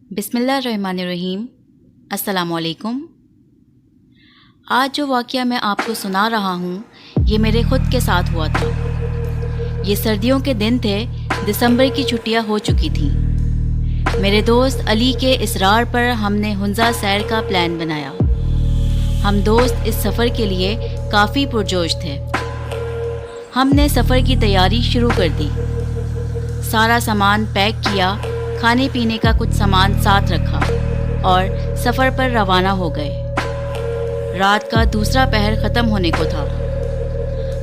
बिस्मिल्लाहिर्रहमानिर्रहीम। अस्सलाम वालेकुम। आज जो वाक़या मैं आपको सुना रहा हूँ ये मेरे ख़ुद के साथ हुआ था। ये सर्दियों के दिन थे, दिसंबर की छुट्टियाँ हो चुकी थीं। मेरे दोस्त अली के इसरार पर हमने हुंज़ा सैर का प्लान बनाया। हम दोस्त इस सफ़र के लिए काफ़ी पुरजोश थे। हमने सफ़र की तैयारी शुरू कर दी। सारा सामान पैक किया, खाने पीने का कुछ सामान साथ रखा और सफ़र पर रवाना हो गए। रात का दूसरा पहर ख़त्म होने को था।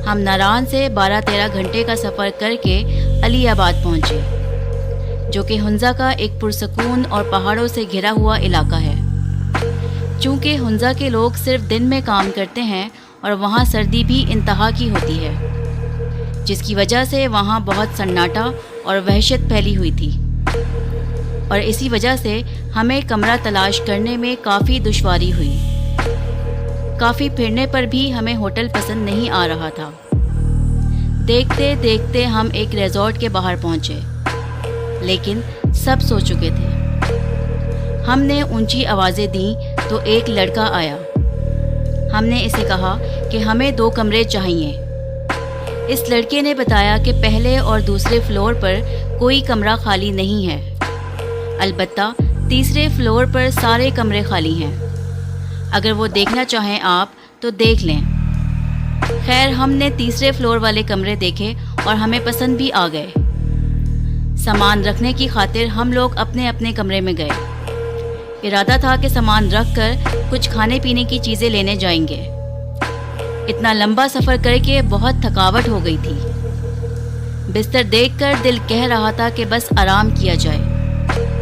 हम नारान से 12-13 घंटे का सफ़र करके अली आबाद पहुँचे, जो कि हुंज़ा का एक पुरसकून और पहाड़ों से घिरा हुआ इलाका है। चूँकि हुंज़ा के लोग सिर्फ दिन में काम करते हैं और वहाँ सर्दी भी इंतहा की होती है, जिसकी वजह से वहाँ बहुत सन्नाटा और वहशत फैली हुई थी और इसी वजह से हमें कमरा तलाश करने में काफ़ी दुश्वारी हुई। काफ़ी फिरने पर भी हमें होटल पसंद नहीं आ रहा था। देखते देखते हम एक रिजॉर्ट के बाहर पहुँचे, लेकिन सब सो चुके थे। हमने ऊंची आवाज़ें दी तो एक लड़का आया। हमने इसे कहा कि हमें 2 कमरे चाहिए। इस लड़के ने बताया कि पहले और दूसरे फ्लोर पर कोई कमरा खाली नहीं है, अलबत्ता तीसरे फ्लोर पर सारे कमरे खाली हैं। अगर वो देखना चाहें आप तो देख लें। खैर, हमने तीसरे फ्लोर वाले कमरे देखे और हमें पसंद भी आ गए। सामान रखने की खातिर हम लोग अपने अपने कमरे में गए। इरादा था कि सामान रख कर कुछ खाने पीने की चीज़ें लेने जाएंगे। इतना लंबा सफ़र करके बहुत थकावट हो गई थी। बिस्तर देखकर दिल कह रहा था कि बस आराम किया जाए,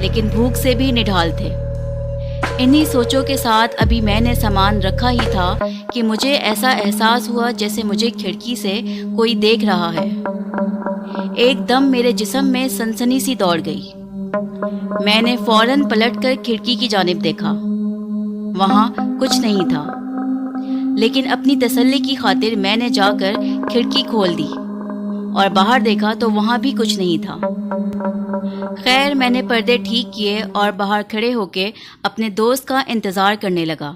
लेकिन भूख से भी निढाल थे। इन्हीं सोचों के साथ अभी मैंने सामान रखा ही था कि मुझे ऐसा एहसास हुआ जैसे मुझे खिड़की से कोई देख रहा है। एकदम मेरे जिस्म में सनसनी सी दौड़ गई। मैंने फौरन पलटकर खिड़की की जानिब देखा। वहाँ कुछ नहीं था, लेकिन अपनी तसल्ली की खातिर मैंने जाकर खिड़की खोल दी और बाहर देखा तो वहाँ भी कुछ नहीं था। खैर, मैंने पर्दे ठीक किए और बाहर खड़े होकर अपने दोस्त का इंतज़ार करने लगा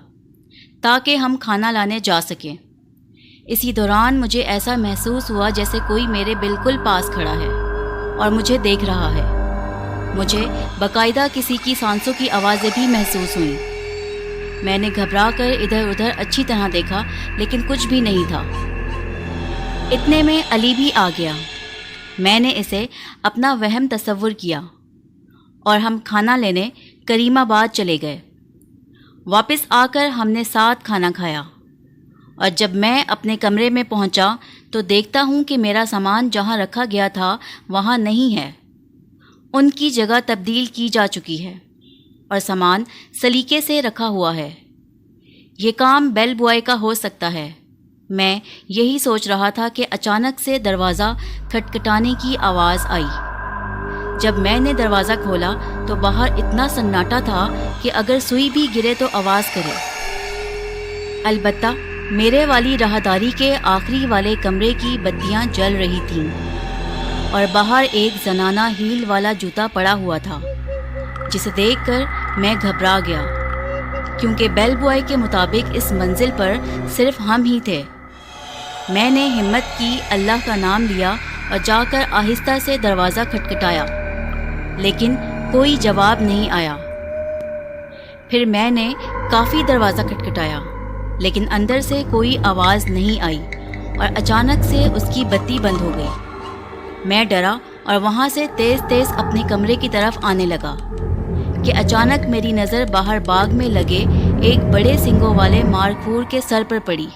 ताकि हम खाना लाने जा सकें। इसी दौरान मुझे ऐसा महसूस हुआ जैसे कोई मेरे बिल्कुल पास खड़ा है और मुझे देख रहा है। मुझे बाकायदा किसी की सांसों की आवाज़ें भी महसूस हुईं। मैंने घबरा कर इधर उधर अच्छी तरह देखा, लेकिन कुछ भी नहीं था। इतने में अली भी आ गया। मैंने इसे अपना वहम तसव्वुर किया और हम खाना लेने करीमाबाद चले गए। वापस आकर हमने साथ खाना खाया और जब मैं अपने कमरे में पहुंचा तो देखता हूं कि मेरा सामान जहां रखा गया था वहां नहीं है। उनकी जगह तब्दील की जा चुकी है और सामान सलीके से रखा हुआ है। ये काम बेल बॉय का हो सकता है। मैं यही सोच रहा था कि अचानक से दरवाज़ा खटखटाने की आवाज़ आई। जब मैंने दरवाज़ा खोला तो बाहर इतना सन्नाटा था कि अगर सुई भी गिरे तो आवाज़ करे। अलबत्ता मेरे वाली राहदारी के आखिरी वाले कमरे की बत्तियां जल रही थीं और बाहर एक जनाना हील वाला जूता पड़ा हुआ था, जिसे देखकर मैं घबरा गया, क्योंकि बेल बॉय के मुताबिक इस मंजिल पर सिर्फ हम ही थे। मैंने हिम्मत की, अल्लाह का नाम लिया और जाकर आहिस्ता से दरवाज़ा खटखटाया, लेकिन कोई जवाब नहीं आया। फिर मैंने काफ़ी दरवाज़ा खटखटाया, लेकिन अंदर से कोई आवाज़ नहीं आई और अचानक से उसकी बत्ती बंद हो गई। मैं डरा और वहाँ से तेज़ तेज़ अपने कमरे की तरफ आने लगा कि अचानक मेरी नज़र बाहर बाग में लगे एक बड़े सींगों वाले मारखूर के सर पर पड़ी,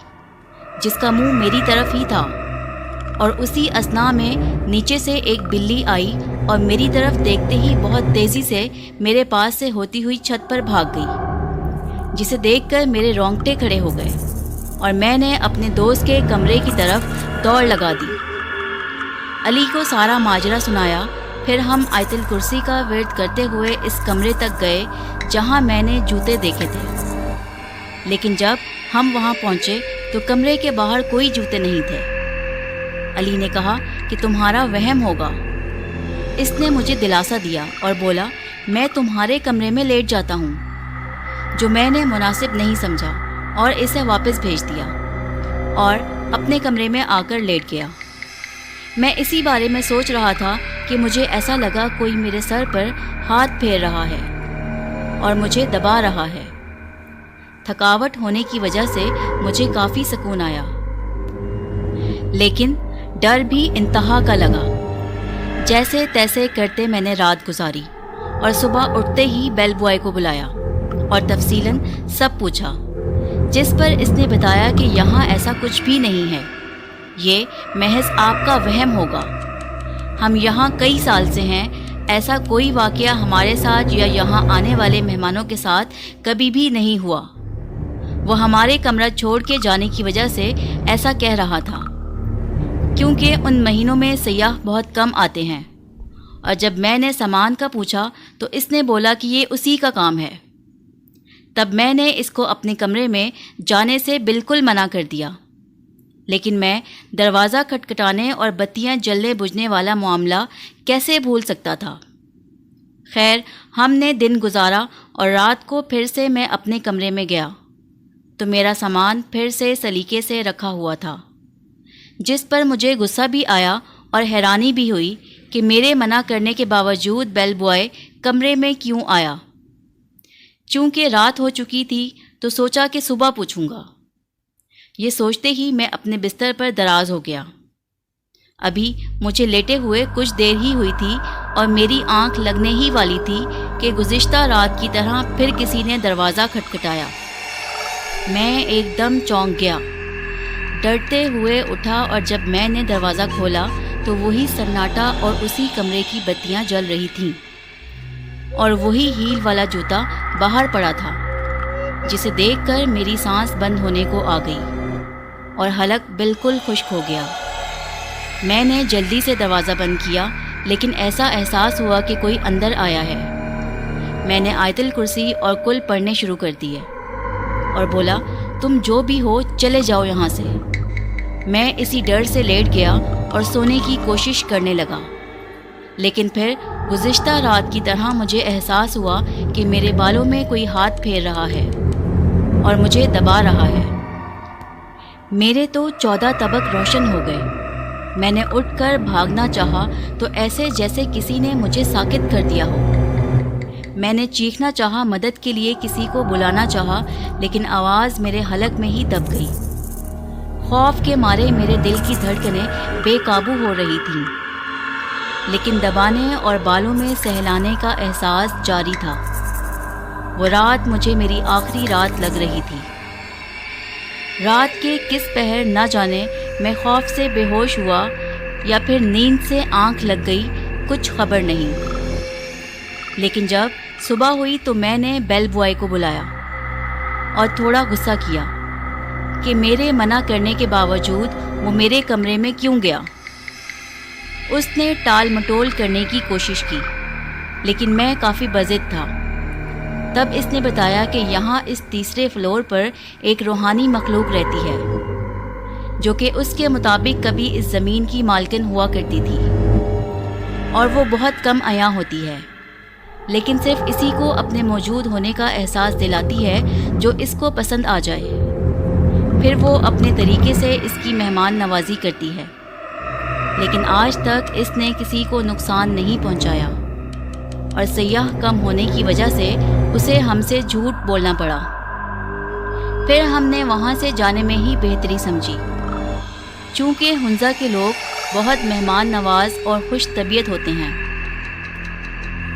जिसका मुंह मेरी तरफ ही था। और उसी असना में नीचे से एक बिल्ली आई और मेरी तरफ देखते ही बहुत तेज़ी से मेरे पास से होती हुई छत पर भाग गई, जिसे देखकर मेरे रोंगटे खड़े हो गए और मैंने अपने दोस्त के कमरे की तरफ दौड़ लगा दी। अली को सारा माजरा सुनाया। फिर हम आयतुल कुर्सी का विर्द करते हुए इस कमरे तक गए जहां मैंने जूते देखे थे, लेकिन जब हम वहां पहुंचे तो कमरे के बाहर कोई जूते नहीं थे। अली ने कहा कि तुम्हारा वहम होगा। इसने मुझे दिलासा दिया और बोला میں تمہارے کمرے میں لیٹ جاتا ہوں، جو میں نے مناسب نہیں سمجھا اور اسے واپس بھیج دیا اور اپنے کمرے میں آ کر لیٹ گیا۔ میں اسی بارے میں سوچ رہا تھا کہ مجھے ایسا لگا کوئی میرے سر پر ہاتھ پھیر رہا ہے اور مجھے دبا رہا ہے۔ تھکاوٹ ہونے کی وجہ سے مجھے کافی سکون آیا، لیکن ڈر بھی انتہا کا لگا۔ جیسے تیسے کرتے میں نے رات گزاری اور صبح اٹھتے ہی بیل بوائے کو بلایا اور تفصیلاً سب پوچھا، جس پر اس نے بتایا کہ یہاں ایسا کچھ بھی نہیں ہے، یہ محض آپ کا وہم ہوگا۔ ہم یہاں کئی سال سے ہیں، ایسا کوئی واقعہ ہمارے ساتھ یا یہاں آنے والے مہمانوں کے ساتھ کبھی بھی نہیں ہوا۔ وہ ہمارے کمرہ چھوڑ کے جانے کی وجہ سے ایسا کہہ رہا تھا، کیونکہ ان مہینوں میں سیاح بہت کم آتے ہیں، اور جب میں نے سامان کا پوچھا تو اس نے بولا کہ یہ اسی کا کام ہے۔ تب میں نے اس کو اپنے کمرے میں جانے سے بالکل منع کر دیا، لیکن میں دروازہ کھٹکھٹانے اور بتیاں جلنے بجھنے والا معاملہ کیسے بھول سکتا تھا؟ خیر، ہم نے دن گزارا اور رات کو پھر سے میں اپنے کمرے میں گیا تو میرا سامان پھر سے سلیقے سے رکھا ہوا تھا، جس پر مجھے غصہ بھی آیا اور حیرانی بھی ہوئی کہ میرے منع کرنے کے باوجود بیل بوائے کمرے میں کیوں آیا۔ چونکہ رات ہو چکی تھی تو سوچا کہ صبح پوچھوں گا۔ یہ سوچتے ہی میں اپنے بستر پر دراز ہو گیا۔ ابھی مجھے لیٹے ہوئے کچھ دیر ہی ہوئی تھی اور میری آنکھ لگنے ہی والی تھی کہ گزشتہ رات کی طرح پھر کسی نے دروازہ کھٹکھٹایا۔ میں ایک دم چونک گیا، ڈرتے ہوئے اٹھا، اور جب میں نے دروازہ کھولا تو وہی سناٹا اور اسی کمرے کی بتیاں جل رہی تھیں اور وہی ہیل والا جوتا باہر پڑا تھا، جسے دیکھ کر میری سانس بند ہونے کو آ گئی اور حلق بالکل خشک ہو گیا۔ میں نے جلدی سے دروازہ بند کیا، لیکن ایسا احساس ہوا کہ کوئی اندر آیا ہے۔ میں نے آیت الکرسی اور کل پڑھنے شروع کر دیے اور بولا، تم جو بھی ہو چلے جاؤ یہاں سے۔ میں اسی ڈر سے لیٹ گیا اور سونے کی کوشش کرنے لگا، لیکن پھر گزشتہ رات کی طرح مجھے احساس ہوا کہ میرے بالوں میں کوئی ہاتھ پھیر رہا ہے اور مجھے دبا رہا ہے۔ میرے تو 14 طبق روشن ہو گئے۔ میں نے اٹھ کر بھاگنا چاہا تو ایسے جیسے کسی نے مجھے ساکت کر دیا ہو۔ میں نے چیخنا چاہا، مدد کے لیے کسی کو بلانا چاہا، لیکن آواز میرے حلق میں ہی دب گئی۔ خوف کے مارے میرے دل کی دھڑکنیں بے قابو ہو رہی تھیں، لیکن دبانے اور بالوں میں سہلانے کا احساس جاری تھا۔ وہ رات مجھے میری آخری رات لگ رہی تھی۔ رات کے کس پہر نہ جانے میں خوف سے بے ہوش ہوا یا پھر نیند سے آنکھ لگ گئی، کچھ خبر نہیں۔ لیکن جب صبح ہوئی تو میں نے بیل بوائے کو بلایا اور تھوڑا غصہ کیا کہ میرے منع کرنے کے باوجود وہ میرے کمرے میں کیوں گیا۔ اس نے ٹال مٹول کرنے کی کوشش کی، لیکن میں کافی بضد تھا۔ تب اس نے بتایا کہ یہاں اس تیسرے فلور پر ایک روحانی مخلوق رہتی ہے، جو کہ اس کے مطابق کبھی اس زمین کی مالکن ہوا کرتی تھی، اور وہ بہت کم عیاں ہوتی ہے، لیکن صرف اسی کو اپنے موجود ہونے کا احساس دلاتی ہے جو اس کو پسند آ جائے۔ پھر وہ اپنے طریقے سے اس کی مہمان نوازی کرتی ہے، لیکن آج تک اس نے کسی کو نقصان نہیں پہنچایا، اور سیاح کم ہونے کی وجہ سے اسے ہم سے جھوٹ بولنا پڑا۔ پھر ہم نے وہاں سے جانے میں ہی بہتری سمجھی، چونکہ ہنزا کے لوگ بہت مہمان نواز اور خوش طبیعت ہوتے ہیں،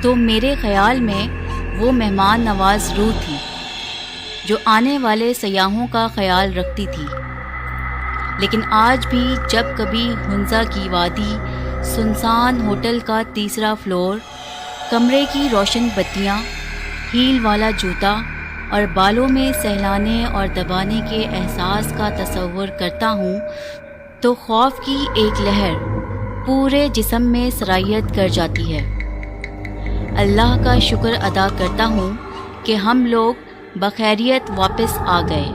تو میرے خیال میں وہ مہمان نواز روح تھی جو آنے والے سیاحوں کا خیال رکھتی تھی۔ لیکن آج بھی جب کبھی ہنزا کی وادی، سنسان ہوٹل کا تیسرا فلور، کمرے کی روشن بتیاں، ہیل والا جوتا اور بالوں میں سہلانے اور دبانے کے احساس کا تصور کرتا ہوں تو خوف کی ایک لہر پورے جسم میں سرایت کر جاتی ہے۔ اللہ کا شکر ادا کرتا ہوں کہ ہم لوگ بخیریت واپس آ گئے۔